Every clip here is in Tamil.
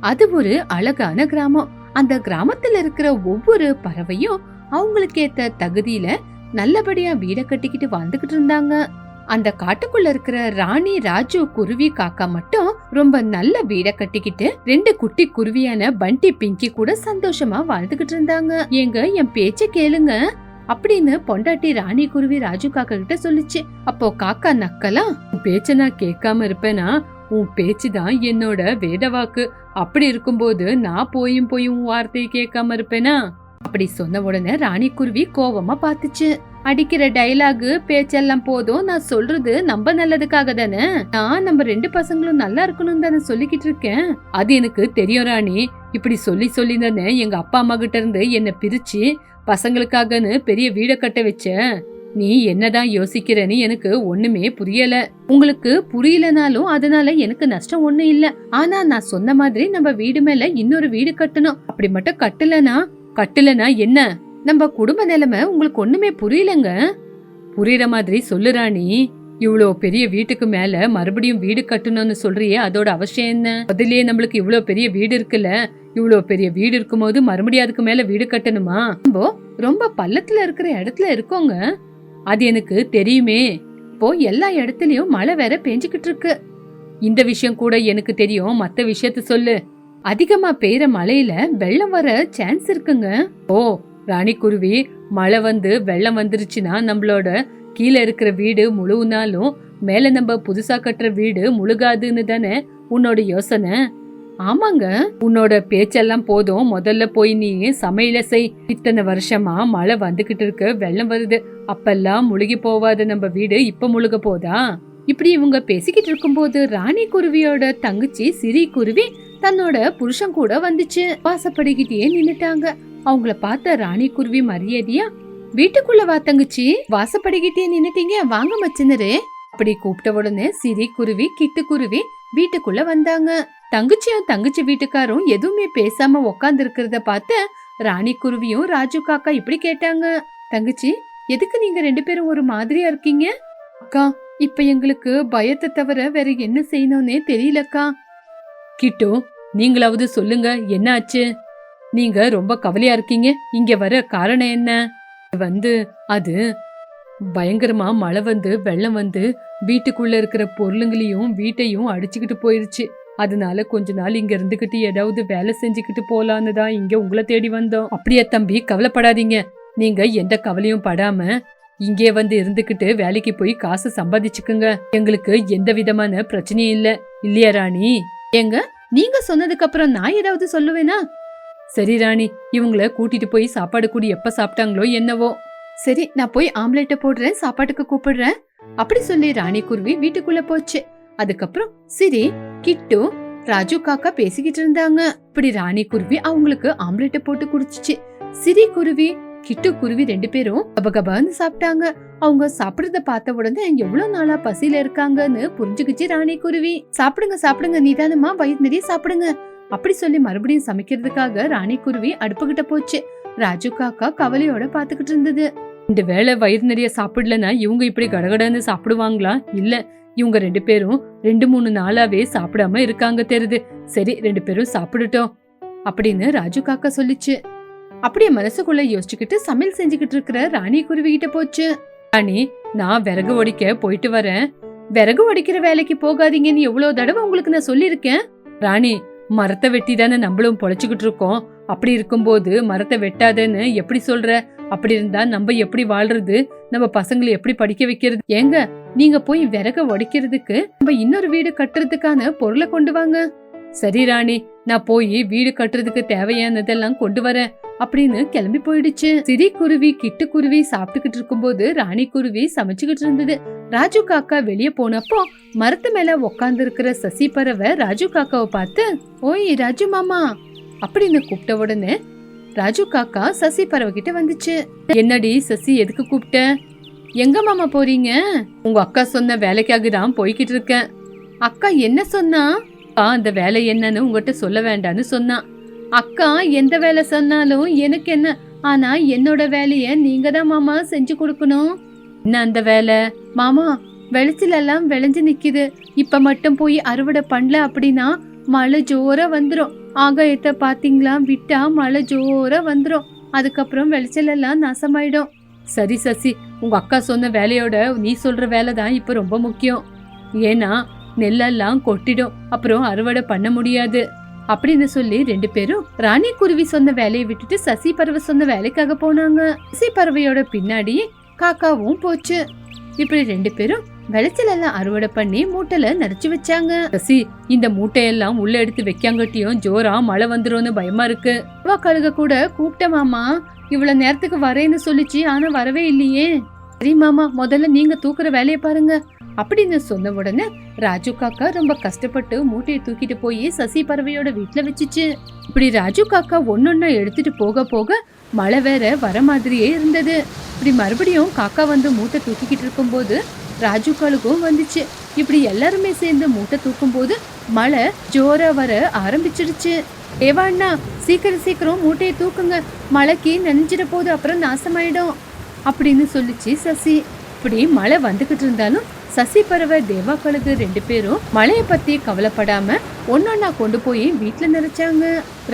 அது ஒரு அழகான கிராமம். அந்த கிராமத்துல இருக்கிற ஒவ்வொரு பறவையும் அவங்களுக்கு ஏத்த தகுதியில நல்லபடியா வீட கட்டிக்கிட்டு வாழ்ந்துகிட்டு இருந்தாங்க. அந்த காட்டுக்குள்ள இருக்கிற ராணி, ராஜு, குருவி, காக்கா மட்டும் ரொம்ப நல்ல வீட கட்டிக்கிட்டு 2 குட்டி குருவியான பண்டி, பிங்கி கூட சந்தோஷமா வாழ்ந்துகிட்டு இருந்தாங்க. ஏங்க என் பேச்ச கேளுங்க அப்படின்னு பொண்டாட்டி ராணி குருவி ராஜு காக்கா கிட்ட சொல்லுச்சு. அப்போ காக்கா நக்கலா, உன் பேச்ச நான் கேட்காம இருப்பேனா? உன் பேச்சுதான் என்னோட வேதவாக்கு. அப்படி இருக்கும்போது நான் போயும் உன் வார்த்தையை கேட்காம இருப்பேனா? அப்படி சொன்ன உடனே ராணி குருவி கோவமா பாத்துச்சு. அடிக்கிற டைலாக் பேச்செல்லாம் போதும், நான் சொல்றது நம்ம நல்லதுக்காக தானே. நான் நம்ம 2 பசங்களும் நல்லா இருக்கணும் தானே சொல்லிக்கிட்டு இருக்கேன். அது எனக்கு தெரியும் ராணி. இப்படி சொல்லி தானே எங்க அப்பா அம்மா கிட்ட இருந்து என்ன பிரிச்சு பசங்களுக்காகன்னு பெரிய வீட கட்ட வச்ச. நீ என்னதான் யோசிக்கிறன்னு எனக்கு ஒண்ணுமே புரியல. உங்களுக்கு புரியலனாலும் அதனால எனக்கு நஷ்டம் ஒண்ணும் இல்ல. ஆனா நான் சொன்ன மாதிரி நம்ம வீடு மேல இன்னொரு வீடு கட்டணும். அப்படி மட்டும் கட்டலனா என்ன? நம்ம குடும்ப நிலைமை உங்களுக்கு ஒண்ணுமே புரியலங்க. புரியற மாதிரி சொல்லு ராணி. இவ்வளோ பெரிய வீட்டுக்கு மேல மறுபடியும் வீடு கட்டணும்னு சொல்றியே, அதோட அவசியம் என்ன? அதுலயே நம்மளுக்கு இவ்வளோ பெரிய வீடு இருக்குல்ல. இவ்வளோ பெரிய வீடு இருக்கும்போது மறுபடியும் அதுக்கு மேல வீடு கட்டணுமா? நம்ம ரொம்ப பள்ளத்துல இருக்கிற இடத்துல இருக்கோங்க. அது எனக்கு தெரியுமே. இப்போ எல்லா இடத்துலயும் மழை வேற பெஞ்சுக்கிட்டு இருக்கு. இந்த விஷயம் கூட எனக்கு தெரியும். மத்த விஷயத்த சொல்லு. அதிகமா பெய்யற மழையில வெள்ளம் வர சான்ஸ் இருக்குங்க. ஓ ராணி குருவி, மழை வந்து வெள்ளம் வந்துருச்சுன்னா நம்மளோட கீழே இருக்கிற வீடு முழுனாலும் மேல நம்ம புதுசா கட்டுற வீடு முழுகாதுன்னு தானே உன்னோட யோசனை? ஆமாங்க, உன்னோட பேச்செல்லாம் போதும். முதல்ல போய் நீ சமையல செய். இத்தனை வருஷமா மழை வந்துகிட்டு இருக்கு, வெள்ளம் வருது, அப்பெல்லாம் முழுகி போவாத நம்ம வீடு இப்ப முழுக போதா? இப்படி இவங்க பேசிக்கிட்டு இருக்கும்போது ராணி குருவியோட தங்கச்சி சிரி குருவி தன்னோட புருஷன் கூட வந்துச்சு. வாசப்படிக்கிட்டே நின்னுட்டாங்க. அவங்கள பார்த்த ராணி குருவி மரியாதையா, வீட்டுக்குள்ள வா தங்கச்சி, வாசப்படிக்கிட்டே நின்னுட்டீங்க, வாங்க மச்சினரே அப்படி கூப்பிட்ட உடனே சிரி குருவி, கிட்டு குருவி வீட்டுக்குள்ள வந்தாங்க. தங்கச்சியும் தங்கச்சி வீட்டுக்காரும் எதுவுமே பேசாம உக்காந்து இருக்கிறத பார்த்து ராணி குருவியும் ராஜு காக்கா இப்படி கேட்டாங்க. தங்கச்சி, எதுக்கு நீங்க 2 பேரும் ஒரு மாதிரியா இருக்கீங்க? அக்கா, இப்ப எங்களுக்கு பயத்தை தவிர வேற என்ன செய்யணும்னே தெரியலக்கா. கிட்டு, நீங்களாவது சொல்லுங்க, என்ன ஆச்சு? நீங்க ரொம்ப கவலையா இருக்கீங்க. இங்க வர காரணம் என்ன? அது பயங்கரமா மழை வந்து வெள்ளம் வந்து வீட்டுக்குள்ள இருக்கிற பொருளுங்களையும் வீட்டையும் அடிச்சுக்கிட்டு போயிருச்சு. அதனால கொஞ்ச நாள் இங்க இருந்துகிட்டு ஏதாவது வேலை செஞ்சுக்கிட்டு போலான்னு தான் இங்க உங்களை தேடி வந்தோம். அப்படியே தம்பி, கவலைப்படாதீங்க. நீங்க எந்த கவலையும் படாம இங்கே வந்து இருந்துகிட்டு வேலைக்கு போய் காசு சம்பாதிச்சுக்குங்க. எங்களுக்கு எந்த விதமான பிரச்சனையும் இல்லையா ராணி? ஏங்க, நீங்க சொன்னதுக்கு அப்புறம் நான் ஏதாவது சொல்லுவேனா? சரி ராணி, இவங்கள கூட்டிட்டு போய் சாப்பாடு கூடி எப்ப சாப்பிட்டாங்களோ என்னவோ. சரி, நான் போய் ஆம்லெட்ட போடுறேன், சாப்பாட்டுக்கு கூப்பிடுறேன் அப்படி சொல்லி ராணி குருவி வீட்டுக்குள்ள போச்சு. அதுக்கப்புறம் சிரி, கிட்டு, ராஜு காக்கா பேசிக்கிட்டு இருந்தாங்க. இப்படி ராணி குருவி அவங்களுக்கு ஆம்லெட்ட போட்டு குடிச்சிச்சு. சிரி குருவி, கிட்டு குருவி 2 பேரும் கபகபான்னு சாப்பிட்டாங்க. அவங்க சாப்பிடுறத பார்த்த உடனே எவ்வளவு நாளா பசியில இருக்காங்கன்னு புரிஞ்சுக்கிச்சு ராணி குருவி. சாப்பிடுங்க நிதானமா, வயிறு நிறைய சாப்பிடுங்க அப்படி சொல்லி மறுபடியும் சமைக்கிறதுக்காக ராணி குருவி அடுப்புகிட்ட போச்சு. ராஜு காக்கா கவலையோட பாத்துக்கிட்டு இருந்தது. இந்த வேளை வயிறு நிறைய சாப்பிடலன்னா இவங்க இப்படி கடகடன்னு சாப்பிடுவாங்களா? இல்ல, இவங்க 2 பேரும் 2-3 நாளாவே சாப்பிடாம இருக்காங்க தெரியுது. சரி, 2 பேரும் சாப்பிடுட்டோம் அப்படின்னு ராஜு காக்கா சொல்லிச்சு. அப்படியே மனசுக்குள்ள யோசிச்சுக்கிட்டு சமையல் செஞ்சுக்கிட்டு இருக்கிற ராணி குருவி கிட்ட போச்சு. ராணி, நான் விறகு ஒடிக்க போயிட்டு வரேன். விறகு ஒடிக்கிற வேலைக்கு போகாதீங்கன்னு எவ்வளவு தடவை உங்களுக்கு நான் சொல்லிருக்கேன். ராணி, மரத்தை வெட்டி தானே நம்மளும் பொழைச்சுக்கிட்டு இருக்கோம். அப்படி இருக்கும்போது மரத்தை வெட்டாதேன்னு எப்படி சொல்ற? அப்படி இருந்தா நம்ம எப்படி வாழ்றது? நம்ம பசங்களை எப்படி படிக்க வைக்கிறது? ஏங்க, நீங்க போய் விறக உடைக்கிறதுக்கு நம்ம இன்னொரு வீடு கட்டுறதுக்கான பொருளை கொண்டு வாங்க. சரி ராணி, நான் போய் வீடு கட்டுறதுக்கு தேவையானதெல்லாம் கொண்டு வரேன் அப்படின்னு கிளம்பி போயிடுச்சு. சிரி குருவி, கிட்டு குருவி சாப்பிட்டுக்கிட்டு இருக்கும்போது ராணி குருவி சமைச்சுக்கிட்டு இருந்தது. ராஜு காக்கா வெளியே போனப்போ மரத்து மேல உக்காந்து இருக்கிற சசி பறவை ராஜு காக்காவை பார்த்து, ஓய் ராஜு மாமா அப்படின்னு கூப்பிட்ட உடனே ராஜு காக்கா சசி பறவை கிட்ட வந்துச்சு. என்னடி சசி, எதுக்கு கூப்பிட்ட? எங்க மாமா போறீங்க? உங்க அக்கா சொன்ன வேலைக்காக தான் போய்கிட்டு இருக்கேன். அக்கா என்ன சொன்னா? அந்த வேலை என்னன்னு உங்ககிட்ட சொல்ல வேண்டான்னு சொன்னா. அக்கா எந்த வேலை சொன்னாலும் எனக்கு என்ன, ஆனா என்னோட வேலைய நீங்க தான் மாமா செஞ்சு கொடுக்கணும். என்ன அந்த வேலை? மாமா, விளைச்சல் எல்லாம் விளைஞ்சு நிக்குது. இப்ப மட்டும் போய் அறுவடை பண்ணல அப்படின்னா மழை ஜோரா வந்துரும். ஆகாயத்தை பாத்தீங்களா, விட்டா மழை ஜோரா வந்துரும். அதுக்கப்புறம் விளைச்சல் எல்லாம் நாசமாயிடும். சரி சசி, உங்க அக்கா சொன்ன வேலையோட நீ சொல்ற வேலை தான் இப்ப ரொம்ப முக்கியம். ஏன்னா நெல்லெல்லாம் கொட்டிடும், அப்புறம் அறுவடை பண்ண முடியாது அப்படின்னு சொல்லி 2 பேரும் ராணி குருவி சொன்ன வேலையை விட்டுட்டு சசி பறவை சொன்ன வேலைக்காக போனாங்க. சசி பறவையோட பின்னாடி காக்காவும் போச்சு. இப்படி 2 பேரும் விளைச்சல் எல்லாம் அறுவடை பண்ணி மூட்டையில நிறைச்சு வச்சாங்க. சசி, இந்த மூட்டையெல்லாம் உள்ள எடுத்து வைக்காங்கட்டியும் ஜோரா மழை வந்துரும்னு பயமா இருக்கு. கழுக கூட கூப்பிட்ட மாமா, இவ்வளவு நேரத்துக்கு வரேன்னு சொல்லிச்சு, ஆனா வரவே இல்லையே. சரி மாமா, முதல்ல நீங்க தூக்குற வேலையை பாருங்க அப்படின்னு சொன்ன உடனே ராஜு காக்கா ரொம்ப கஷ்டப்பட்டு மூட்டையை தூக்கிட்டு போய் சசி பறவையோட வீட்டுல வச்சுச்சு. இப்படி ராஜு காக்கா ஒன்னொன்னா எடுத்துட்டு போக போக மழை வேற வர மாதிரியே இருந்தது. இப்படி மறுபடியும் காக்கா வந்து மூட்டை தூக்கிக்கிட்டு இருக்கும் போது ராஜு கழுகும் வந்துச்சு. இப்படி எல்லாருமே சேர்ந்து மூட்டை தூக்கும் போது மழை ஜோரா வர ஆரம்பிச்சிடுச்சு. ஏவாண்ணா, சீக்கிரம் சீக்கிரம் மூட்டையை தூக்குங்க, மழைக்கு நனைஞ்சிட போது, அப்புறம் நாசமாயிடும் அப்படின்னு சொல்லிச்சு சசி. இப்படி மழை வந்துகிட்டு இருந்தாலும் சசி பறவை தேவா கழுகு 2 பேரும் மழைய பத்தி கவலைப்படாம ஒன்னொன்னா கொண்டு போய் வீட்டுல நிறைச்சாங்க.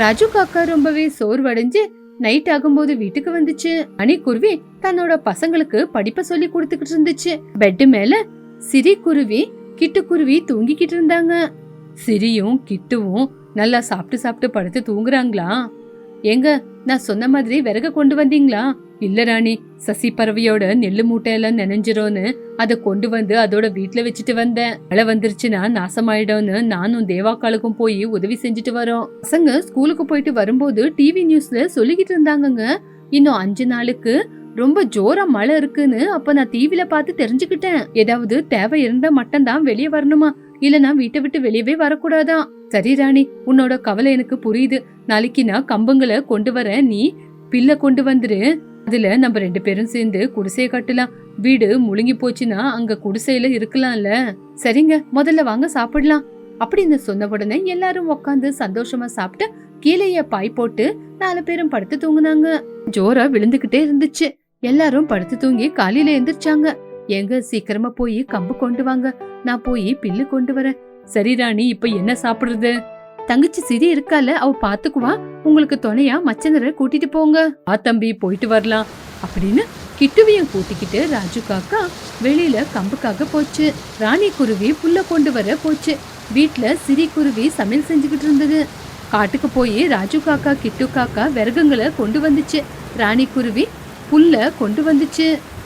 ராஜு காக்கா ரொம்பவே சோர்வடைஞ்சு நைட் ஆகும்போது வீட்டுக்கு வந்துச்சு. அணிக்குருவி தன்னோட பசங்களுக்கு படிப்பை சொல்லி கொடுத்துக்கிட்டு இருந்துச்சு. பெட்டு மேல சிரி குருவி கிட்டுக்குருவி தூங்கிக்கிட்டு இருந்தாங்க. சிரியும் கிட்டுவும் நல்லா சாப்பிட்டு சாப்பிட்டு படுத்து தூங்குறாங்களா? எங்க, நான் சொன்ன மாதிரி விறகு கொண்டு வந்தீங்களா? இல்ல ராணி, சசி பறவையோட நெல்லு மூட்டையெல்லாம் நினைஞ்சிரோன்னு அதை கொண்டு வந்து அதோட வீட்டுல வச்சுட்டு வந்தேன். மழை வந்துருச்சுன்னா நாசமாயிடும்னு நானும் தேவாக்காலுக்கும் போய் உதவி செஞ்சுட்டு வரோம். பசங்க ஸ்கூலுக்கு போயிட்டு வரும்போது டிவி நியூஸ்ல சொல்லிக்கிட்டு இருந்தாங்கங்க, இன்னும் 5 நாளுக்கு ரொம்ப ஜோரா மழை இருக்குன்னு. அப்ப நான் டிவில பார்த்து தெரிஞ்சுக்கிட்டேன். ஏதாவது தேவை இருந்தா மட்டும் தான் வெளியே வரணுமா, இல்லனா வீட்டை விட்டு வெளியவே வரக்கூடாதான். சரி ராணி, உன்னோட கவலை எனக்கு புரியுது. நாளைக்கு நான் கம்பங்களை கொண்டு வரேன், நீ பில்ல கொண்டு வந்துரு. அதுல நம்ம 2 பேரும் சேர்ந்து குடிசையை கட்டலாம். வீடு முழுங்கி போச்சுன்னா அங்க குடிசையில இருக்கலாம்ல. சரிங்க, முதல்ல வாங்க சாப்பிடலாம் அப்படின்னு சொன்ன உடனே எல்லாரும் உட்காந்து சந்தோஷமா சாப்பிட்டு கீழேயே பாய் போட்டு 4 பேரும் படுத்து தூங்குனாங்க. ஜோரா விழுந்துகிட்டே இருந்துச்சு. எல்லாரும் படுத்து தூங்கி காலையில எந்திரிச்சாங்க. எங்க, சீக்கிரமா போய் கம்பு கொண்டு வாங்க, நான் போய் பில்லு கொண்டு வரேன். சரி ராணி, இப்ப என்ன சாப்பிடுறது? தங்கச்சி சிரி இருக்கால, அவ பாத்துக்குவா. உங்களுக்கு துணையா மச்சனரை கூட்டிட்டு போங்க. தம்பி, போயிட்டு வரலாம் அப்படின்னு கிட்டுவையும் கூட்டிக்கிட்டு ராஜு காக்கா வெளியில கம்புக்காக போச்சு. ராணி குருவி புல்ல கொண்டு வர போச்சு. வீட்டுல சிரி குருவி சமையல் செஞ்சுக்கிட்டு இருந்தது. காட்டுக்கு போய் ராஜு காக்கா கிட்டு காக்கா விறகுங்களை கொண்டு வந்துச்சு. ராணி குருவி புல்ல கொண்டு வந்துச்சு.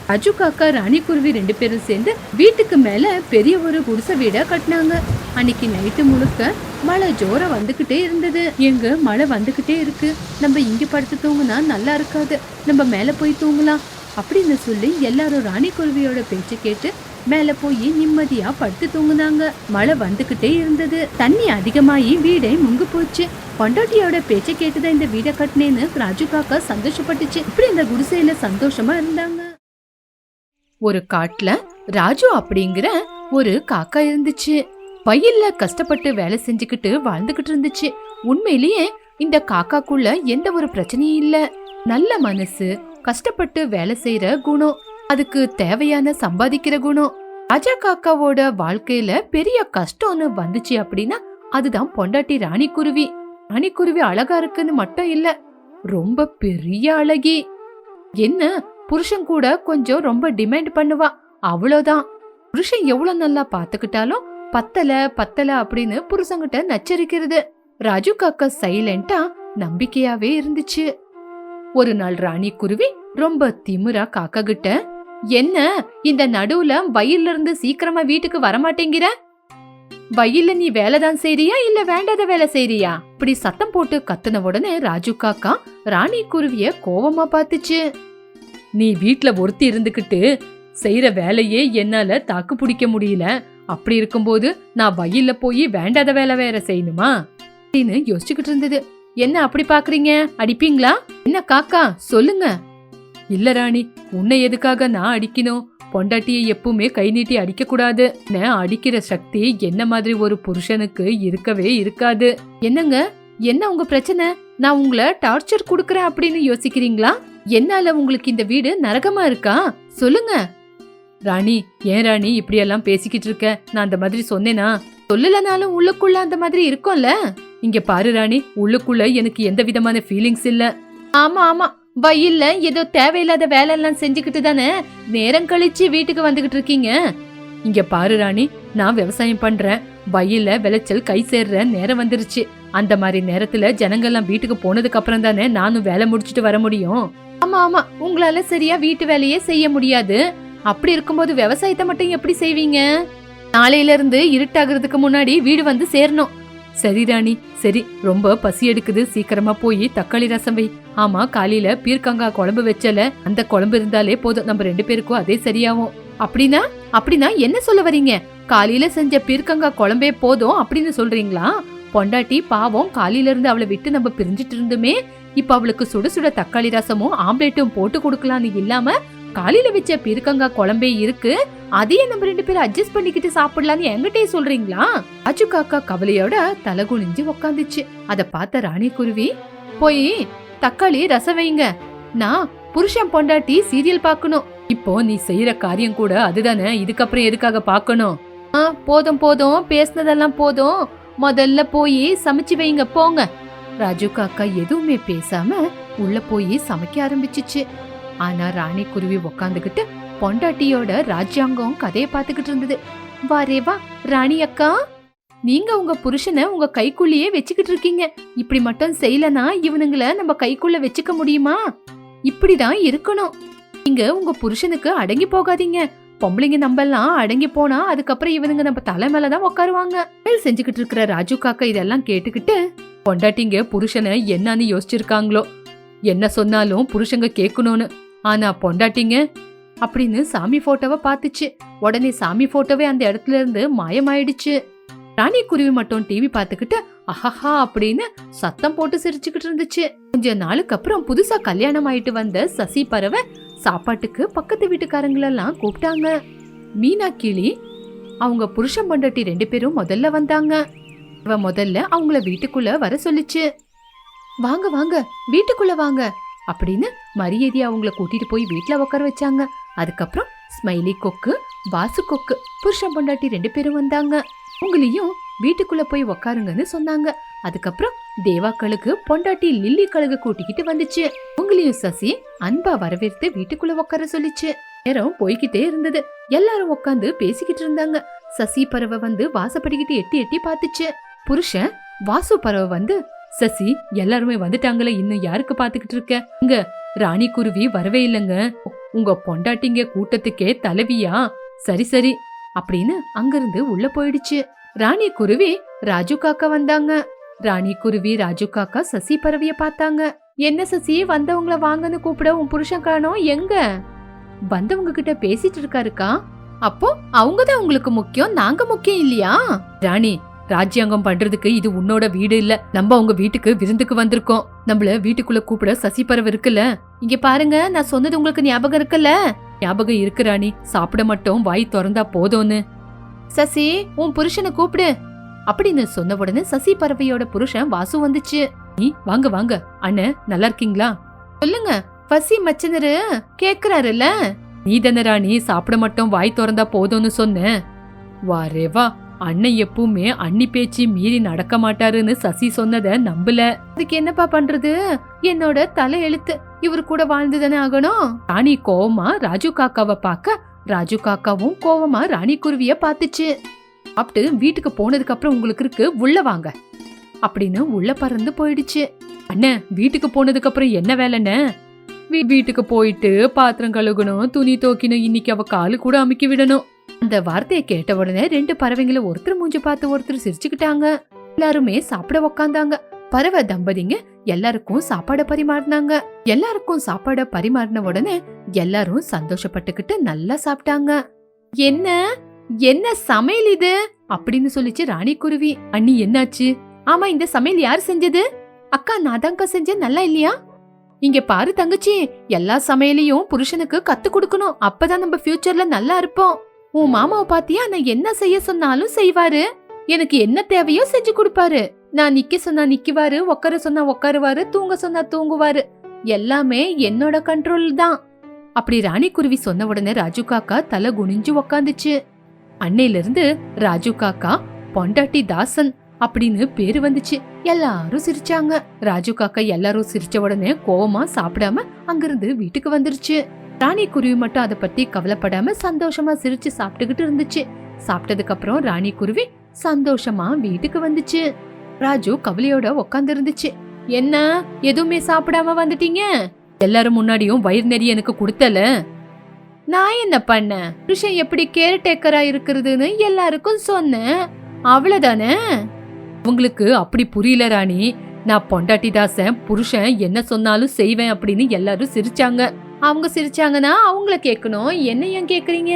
ராஜு காக்கா ராணி குருவி 2 பேரும் சேர்ந்து வீட்டுக்கு மேல பெரிய ஒரு குடிசை வீடா கட்டினாங்க. அன்னைக்கு நைட்டு முழுக்க மழை ஜோரா வந்துகிட்டே இருந்தது. எங்க, மழை வந்துகிட்டே இருக்கு, நம்ம இங்க படுத்து தூங்குனா நல்லா இருக்காது, நம்ம மேல போய் தூங்கலாம் அப்படின்னு சொல்லி எல்லாரும் ராணி குருவியோட பேச்சு கேட்டு மேல போய் நிம்மதியா படுத்து தூங்குனாங்க. மழை வந்துகிட்டே இருந்தது. தண்ணி அதிகமாயி வீடே முங்கு போச்சு. பொண்டாட்டியோட பேச்சை கேட்டுதான் இந்த வீடை கட்டினேன்னு ராஜு காக்கா சந்தோஷப்பட்டுச்சு. இப்படி இந்த குடிசையில சந்தோஷமா இருந்தாங்க. ஒரு காட்டுல ராஜு அப்படிங்கிற ஒரு காக்கா இருந்துச்சு. வயல்ல கஷ்டப்பட்டு வேலை செஞ்சுக்கிட்டு வாழ்ந்துகிட்டு இருந்துச்சு. உண்மையிலேயே இந்த காக்காக்குள்ள எந்த ஒரு பிரச்சனையும் இல்ல. நல்ல மனசு, கஷ்டப்பட்டு வேலை செய்யற குணம், அதுக்கு தேவையான சம்பாதிக்கிற குணம். ராஜா காக்காவோட வாழ்க்கையில பெரிய கஷ்டம்னு வந்துச்சு அப்படின்னா அதுதான் பொண்டாட்டி ராணி குருவி. ராணி குருவி அழகா இருக்குன்னு மட்டும் இல்ல, ரொம்ப பெரிய அழகி. என்ன, புருஷன் கூட கொஞ்சம் ரொம்ப டிமாண்ட் பண்ணுவா, அவ்வளவுதான். புருஷன் எவ்வளவு நல்லா பாத்துக்கிட்டாலும் பத்தல அப்படின்னு புருஷங்கிட்ட நச்சரிக்கிறது. ராஜு காக்கா சைலண்டா நம்பிக்கையாவே இருந்துச்சு. ஒரு நாள் ராணி குருவி ரொம்ப திமிரா காக்கா கிட்ட, என்ன இந்த நடுவுல வயல்ல இருந்து சீக்கிரமா வீட்டுக்கு வரமாட்டேங்கிற? வயல்ல நீ வேலைதான் செய்றியா இல்ல வேண்டாத வேலை செய்றியா? இப்படி சத்தம் போட்டு கத்துன உடனே ராஜு காக்கா ராணி குருவிய கோவமா பாத்துச்சு. நீ வீட்டுல ஒருத்தி இருந்துகிட்டு செய்யற வேலையே என்னால தாக்கு பிடிக்க முடியல, அப்படி இருக்கும்போது நான் வயல்ல போய் வேண்டாத வேலை வேற செய்யணுமா அப்படின்னு யோசிச்சுக்கிட்டு இருந்தது. என்ன அப்படி பாக்குறீங்க, அடிப்பீங்களா? என்ன காக்கா, சொல்லுங்க. இல்ல ராணி, உன்னை எதுக்காக நான் அடிக்கணும்? பொண்டாட்டியை எப்பவுமே கை நீட்டி அடிக்க கூடாது. அடிக்கிற சக்தி என்ன மாதிரி ஒரு புருஷனுக்கு இருக்கவே இருக்காது. என்னங்க, என்ன உங்க பிரச்சனை? நான் உங்களை டார்ச்சர் குடுக்கறேன் அப்படின்னு யோசிக்கிறீங்களா? என்னால உங்களுக்கு இந்த வீடு நரகமா இருக்கா? சொல்லுங்க. ராணி, ஏன் ராணி இப்படியெல்லாம் பேசிக்கிட்டு இருக்க? நான் அந்த மாதிரி சொன்னேனா? சொல்லலனாலும் உள்ளுக்குள்ள அந்த மாதிரி இருக்கும்ல. இங்க பாரு ராணி, உள்ளுக்குள்ள எனக்கு எந்த விதமான ஃபீலிங்ஸ் இல்ல. ஆமா ஆமா, வயல்ல ஏதோ தேவையில்லாத வேலை எல்லாம் செஞ்சுக்கிட்டு தானே நேரம் கழிச்சு வீட்டுக்கு வந்துகிட்டு இருக்கீங்க. இங்க பாரு ராணி, நான் விவசாயம் பண்றேன். வயல்ல விளைச்சல் கை சேர்ற நேரம் வந்துருச்சு. அந்த மாதிரி நேரத்துல ஜனங்கள்லாம் வீட்டுக்கு போனதுக்கு அப்புறம் தானே நானும் வேலை முடிச்சிட்டு வர முடியும். ஆமா ஆமா, உங்களால சரியா வீட்டு வேலையே செய்ய முடியாது. அப்படி இருக்கும்போது விவசாயத்தை மட்டும் எப்படி செய்வீங்க? நாளையில இருந்து இருட்டாகிறதுக்கு முன்னாடி வீடு வந்து சேரணும். சரி ராணி, சரி, ரொம்ப பசி எடுக்குது, சீக்கிரமா போய் தக்காளி ரசம் வை. ஆமா, காலையில பீர்க்கங்காய் குழம்பு வச்சல, அந்த குழம்பு இருந்தாலே போதும், நம்ம 2 பேருக்கும் அதே சரியாகும். அப்படின்னா அப்படின்னா என்ன சொல்ல வரீங்க? காலையில செஞ்ச பீர்க்கங்காய் குழம்பே போதும் அப்படின்னு சொல்றீங்களா? பொண்டாட்டி பாவம், காலையில இருந்து அவளை விட்டு நம்ம பிரிஞ்சிட்டு இருந்துமே, இப்ப அவளுக்கு சுட சுட தக்காளி ரசமும் ஆம்லேட்டும் போட்டு கொடுக்கலான்னு இல்லாம காலையில வச்ச பீர்க்கங்காய் குழம்பே இருக்கு, அதையே நம்ம 2 பேரும் அட்ஜஸ்ட் பண்ணிக்கிட்டு சாப்பிடலான்னு என்கிட்டே சொல்றீங்களா? ராஜு காக்கா கவலையோட தலை குனிஞ்சு உக்காந்துச்சு. அத பார்த்த ராணி குருவி, போய் தக்காளி ரசம் வைங்க, நான் புருஷன் பொண்டாட்டி சீரியல் பாக்கணும். இப்போ நீ செய்யற காரியம் கூட அதுதானே, இதுக்கப்புறம் எதுக்காக பாக்கணும்? போதும் போதும், பேசினதெல்லாம் போதும், முதல்ல போய் சமைச்சு வைங்க போங்க. ராஜு காக்கா எதுவுமே பேசாம உள்ள போய் சமைக்க ஆரம்பிச்சிச்சு. ஆனா ராணி குருவி உக்காந்துகிட்டு பொண்டாட்டியோட ராஜ்யாங்கம் கதையை பாத்துக்கிட்டு இருந்தது. வாரே வா ராணி அக்கா, நீங்க உங்க புருஷனை உங்க கைக்குள்ளேயே வச்சுக்கிட்டு இருக்கீங்க. இப்படி மட்டும் செய்யலனா இவனுங்களை நம்ம கைக்குள்ள வச்சுக்க முடியுமா? இப்படிதான் இருக்கணும். நீங்க உங்க புருஷனுக்கு அடங்கி போகாதீங்க. பொம்பளைங்க நம்பெல்லாம் அடங்கி போனா அதுக்கப்புறம் இவனுங்க நம்ம தலை மேலதான் உட்காருவாங்க. செஞ்சுக்கிட்டு இருக்கிற ராஜு காக்கா இதெல்லாம் கேட்டுக்கிட்டு, பொண்டாட்டிங்க புருஷனை என்னன்னு யோசிச்சிருக்காங்களோ, என்ன சொன்னாலும் புருஷங்க கேட்கணும்னு. ஆனா பொண்டாட்டிங்க அப்படின்னு சாமி போட்டோவை பாத்துச்சு. உடனே சாமி போட்டோவே அந்த இடத்துல இருந்து மாயமாயிடுச்சு. ராணி குருவி மட்டும் டிவி பாத்துக்கிட்டு அஹஹா அப்படின்னு சத்தம் போட்டு சிரிச்சுக்கிட்டு இருந்துச்சு. கொஞ்ச நாளுக்கு அப்புறம் புதுசா கல்யாணம் ஆயிட்டு வந்த சசி பறவை சாப்பாட்டுக்கு பக்கத்து வீட்டுக்காரங்களெல்லாம் கூப்பிட்டாங்க. மீனா கிளி அவங்க புருஷன் பொண்டாட்டி 2 பேரும் முதல்ல வந்தாங்க. அவ முதல்ல அவங்கள வீட்டுக்குள்ள வர சொல்லிச்சு. வாங்க வாங்க, வீட்டுக்குள்ள வாங்க அப்படின்னு மரியாதையா அவங்கள கூட்டிட்டு போய் வீட்டுல உட்கார வச்சாங்க. அதுக்கப்புறம் ஸ்மைலி கொக்கு, வாசு கொக்கு, புருஷன் பொண்டாட்டி 2 பேரும் வந்தாங்க. உங்களையும் வீட்டுக்குள்ள போய் உக்காருங்கன்னு சொன்னாங்க. அதுக்கப்புறம் தேவா கழுகு பொண்டாட்டி லில்லி கழுகு கூட்டிக்கிட்டு வந்துச்சு. உங்களையும் சசி அன்பா வரவேற்று வீட்டுக்குள்ள உட்கார சொல்லிச்சு. நேரம் போய்கிட்டே இருந்தது. எல்லாரும் உட்காந்து பேசிக்கிட்டு இருந்தாங்க. சசி பறவை வந்து வாசப்படிக்கிட்டு எட்டி எட்டி பாத்துச்சு. புருஷன் வாசு பறவை வந்து, சசி எல்லாருமே வந்துட்டாங்களே, இன்னும் யாருக்கு பாத்துக்கிட்டு இருக்க? இங்க ராணி குருவி வரவே இல்லைங்க, உங்க பொண்டாட்டிங்க கூட்டத்துக்கே தலைவியா? சரி சரி அப்படின்னு அங்கிருந்து உள்ள போயிடுச்சு. ராணி குருவி ராஜு காக்கா வந்தாங்க. ராணி குருவி ராஜு காக்கா சசி பறவைய பார்த்தாங்க. என்ன சசி, வந்தவங்கள வாங்கன்னு கூப்பிட உன் புருஷன் காணோம், எங்க? வந்தவங்க கிட்ட பேசிட்டு இருக்காருக்கா. அப்போ அவங்கதான் உங்களுக்கு முக்கியம், நாங்க முக்கியம் இல்லையா? ராணி, ராஜ்யாங்கம் பண்றதுக்கு இது உன்னோட வீடு இல்ல, நம்ம உங்க வீட்டுக்கு விருந்துக்கு வந்திருக்கோம். நம்மள வீட்டுக்குள்ள கூப்பிட சசி பறவை இருக்குல்ல. இங்க பாருங்க, நான் சொன்னது உங்களுக்கு ஞாபகம் இருக்குல்ல? ஞாபகம் இருக்கு ராணி, சாப்பிட மட்டும் வாய் திறந்தா போதும்னு. சசி, உன் புருஷனை கூப்பிடு அப்படின்னு சொன்ன உடனே சசி பறவையோட புருஷன் வாசு வந்துச்சு. நீ வாங்க வாங்க அண்ணன், நல்லா இருக்கீங்களா? சொல்லுங்க, பசி மச்சனரு கேக்குறாருல்ல. நீ தானே ராணி சாப்பிட மட்டும் வாய் திறந்தா போதும்னு சொன்ன. வாரேவா, அண்ணன் எப்பவுமே அண்ணி பேச்சு மீறி நடக்க மாட்டாருன்னு சசி சொன்னத நம்பல. அதுக்கு என்னப்பா பண்றது, என்னோட தலை எழுத்து, இவரு கூட வாழ்ந்துதானே ஆகணும். ராணி கோவமா ராஜு காக்காவை பார்க்க, ராஜு காக்காவும் கோவமா ராணி குருவிய பாத்துச்சு. அப்படி வீட்டுக்கு போனதுக்கு அப்புறம் உங்களுக்கு இருக்கு, உள்ள வாங்க அப்படின்னு உள்ள பறந்து போயிடுச்சு. அண்ணன், வீட்டுக்கு போனதுக்கு அப்புறம் என்ன வேலைன்னு? வீட்டுக்கு போயிட்டு பாத்திரம் கழுகணும், துணி தோக்கணும், இன்னைக்கு அவ காலு கூட அமுக்கி விடணும். அந்த வார்த்தையை கேட்ட உடனே 2 பறவைங்களும் ஒருத்தர் மூஞ்சி பார்த்து ஒருத்தர் சிரிச்சுக்கிட்டாங்க. எல்லாருமே சாப்பிட உக்காந்தாங்க. பறவை தம்பதிங்க எல்லாருக்கும் சாப்பாட பரிமாறினாங்க. எல்லாருக்கும் சாப்பாட பரிமாறின உடனே எல்லாரும் சந்தோஷப்பட்டுக்கிட்டு நல்லா சாப்பிட்டாங்க. என்ன என்ன சமையல் இது அப்படின்னு சொல்லிச்சு ராணி குருவி. அண்ணி என்னாச்சு? ஆமா, இந்த சமையல் யார் செஞ்சது? அக்கா, நான் தான்க்கா செஞ்சேன், நல்லா இல்லையா? இங்க பாரு தங்கச்சி, எல்லா சமையலையும் புருஷனுக்கு கத்து கொடுக்கணும், அப்பதான் நம்ம ஃபியூச்சர்ல நல்லா இருப்போம். உன் மாமாவை பாத்தியா, நான் என்ன செய்ய சொன்னாலும் செய்வாரு, எனக்கு என்ன தேவையோ செஞ்சு கொடுப்பாரு. நான் நிக்க சொன்னா நிக்குவாரு, உட்கார சொன்னா உட்காருவாரு, தூங்க சொன்னா தூங்குவாரு, எல்லாமே என்னோட கண்ட்ரோல் தான். அப்படி ராணி குருவி சொன்ன உடனே ராஜு காக்கா தலை குனிஞ்சு உக்காந்துச்சு. அன்னையில இருந்து ராஜு காக்கா பொண்டாட்டி தாசன் அப்படின்னு பேரு வந்துச்சு. எல்லாரும் சிரிச்சாங்க. ராஜு காக்கா எல்லாரும் சிரிச்ச உடனே கோவமா சாப்பிடாம அங்கிருந்து வீட்டுக்கு வந்துருச்சு. ராணி குருவி மட்டும் அத பத்தி கவலைப்படாம சந்தோஷமா சிரிச்சு சாப்பிட்டுக்கிட்டு இருந்துச்சு. சாப்பிட்டதுக்கு அப்புறம் ராணி குருவி சந்தோஷமா வீட்டுக்கு வந்துச்சு. ராஜு கவலையோட உக்காந்து இருந்துச்சு. என்ன எதுவுமே சாப்பிடாம வந்துட்டீங்க? எல்லாரும் முன்னாடியும் வயிறு நிறைய எனக்கு கொடுத்தல. நான் என்ன பண்ண? புருஷன் எப்படி கேர்டேக்கரா இருக்கிறதுன்னு எல்லாருக்கும் சொன்னேன், அவ்வளவுதானே. உங்களுக்கு அப்படி புரியல ராணி. நான் பொண்டாட்டி தாசன், புருஷன் என்ன சொன்னாலும் செய்வேன் அப்படின்னு எல்லாரும் சிரிச்சாங்க. அவங்க சிரிச்சாங்கன்னா அவங்கள கேட்கணும், என்ன ஏன் கேக்குறீங்க?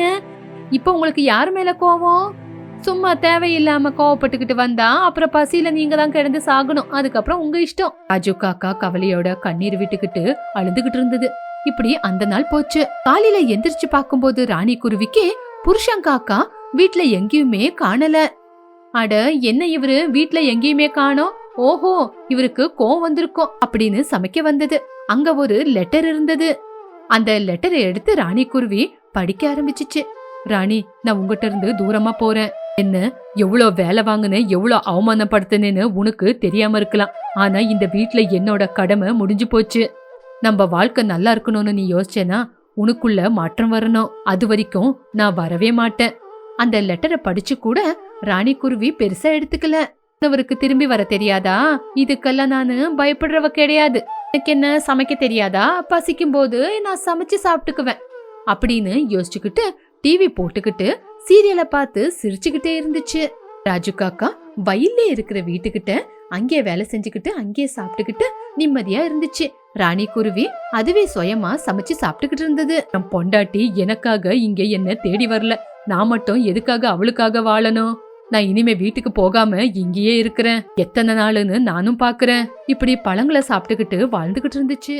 இப்ப உங்களுக்கு யாரு மேல கோவம்? சும்மா தேவையில்லாம கோவப்பட்டுக்கிட்டு வந்தா அப்புறம் பசியில நீங்க தான் கிடந்து சாகணும். அதுக்கப்புறம் உங்க இஷ்டம். ராஜு காக்கா கவலையோட கண்ணீர் விட்டுக்கிட்டு அழுதுகிட்டு இருந்தது. இப்படி அந்த நாள் போச்சு. காலையில எந்திரிச்சு பாக்கும்போது ராணி குருவிக்கு புருஷன் காக்கா வீட்ல எங்கேயுமே காணல. அட என்ன இவரு வீட்ல எங்கேயுமே காணோம், ஓஹோ இவருக்கு கோவம் வந்திருக்கும் அப்படின்னு சமைக்க வந்தது. அங்க ஒரு லெட்டர் இருந்தது. அந்த லெட்டரை எடுத்து ராணி குருவி படிக்க ஆரம்பிச்சிச்சு. ராணி, நான் உங்ககிட்ட இருந்து தூரமா போறேன். என்ன எவ்வளவு வேலை வாங்குன, எவ்வளவு அவமானப்படுத்தினேன்னு உனக்கு தெரியாம இருக்கலாம். ஆனா இந்த வீட்ல என்னோட கடமை முடிஞ்சு போச்சு. நம்ம வாழ்க்கை நல்லா இருக்கணும்னு நீ யோசிச்சேனா உனக்குள்ள மாற்றம் வரணும். அது வரைக்கும் நான் வரவே மாட்டேன். அந்த லெட்டரை படிச்சு கூட ராணி குருவி பெருசா எடுத்துக்கல. அவருக்கு திரும்பி வர தெரியாதா? இதுக்கெல்லாம் நானு பயப்படுறவ கிடையாது. எனக்கு என்ன சமைக்க தெரியாதா? பசிக்கும் போது நான் சமைச்சு சாப்பிட்டுக்குவேன் அப்படின்னு யோசிச்சுக்கிட்டு டிவி போட்டுக்கிட்டு சீரியலை பார்த்து சிரிச்சுக்கிட்டே இருந்துச்சு. ராஜு காக்கா வயல்ல இருக்கிற வீட்டுக்கிட்ட அங்கே வேலை செஞ்சுக்கிட்டு அங்கே சாப்பிட்டுக்கிட்டு நிம்மதியா இருந்துச்சு. ராணி குருவி அதுவே சுயமா சமைச்சு சாப்பிட்டுக்கிட்டு இருந்தது. நம் பொண்டாட்டி எனக்காக இங்க என்ன தேடி வரல. நான் மட்டும் எதுக்காக அவளுக்காக வாழணும்? நான் இனிமே வீட்டுக்கு போகாம இங்கேயே இருக்கிறேன். எத்தனை நாளுன்னு நானும் பாக்குறேன். இப்படி பழங்களை சாப்பிட்டுக்கிட்டு வாழ்ந்துகிட்டு இருந்துச்சு.